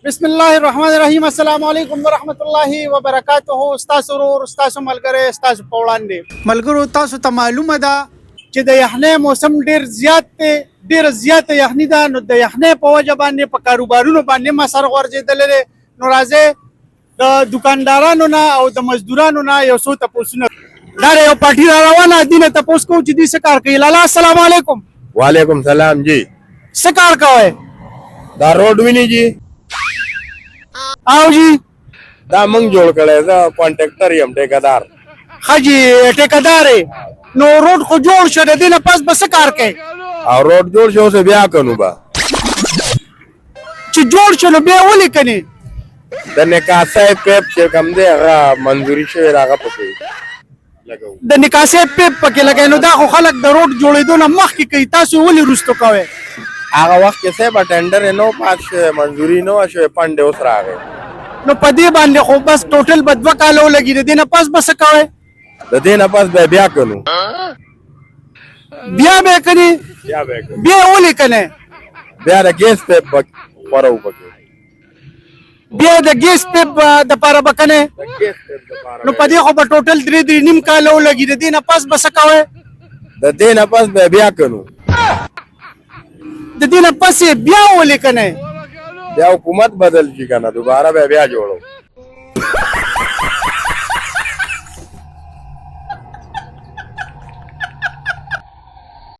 बिस्मिल्लाहिर्रहमानिर्रहीम अस्सलाम वालेकुम वरहमतुल्लाहि वबरकातुहू। उस्ताद सुरूर उस्ताद मलगरे उस्ताद په وړاندې ملګرو تاسو ته معلومه ده چې د یخنۍ موسم ډیر زیات یخني ده، نو د یخنۍ په وجه باندې په کاروبارونو باندې ما سر غورځېدلی دی. نو راځئ د دکاندارانو نه او د مزدورانو نه یو څو تپوسونه. دا یو پارټي را روانه دي، نه تپوس کوو چې دوی څه کار کوي. لالا السلام علیکم. वालेकुम सलाम जी। څه کار کوئ؟ دا रोड भी नहीं जी, او جی دا منग जोड़ कड़े दा कॉन्ट्रैक्टर ही हम ठेकेदार। ښه جی ټیکهدار یې. نو روډ خو جوړ شو، د دې نه پس به څه کار کوئ؟ और रोड जोड़ शो से ब्याह करूँ बा چې جوړ شو نو بیا ولې کني؟ द निकासा पेप से कम दे रा मंजूरी से रागा पके लगाओ। د نکاسې پیپ پکې لګای. نو دا خو خلک د روډ جوړېدو نه مخکې کوي، تاسو ولې وروسته کوئ؟ आगा वक्त कैसे बा टेंडर है नो पास मंजूरी नो अशो पंडे उस रागे نو په دې باندې خو بس ټوټل به 2 کاله ولګي. د دې نه پس به څه کوئ؟ द दिन पास बे ब्याह करूँ بیا به کني؟ क्या बे करूँ بیا ولې کنه؟ ब्याह द गैस पे परो पके بیا د ګیس پیپ د پاره به کنه؟ द गैस पे दोबारा نو په دې خو به ټوټل 3 نیم کاله ولګي. د دې نه پس به څه کوئ؟ द दिन पास बे ब्याह करूँ د دې نه پس بیا ولې کنه؟ ब्याह हुकूमत बदल जी करना दोबारा बे ब्याह जोड़ो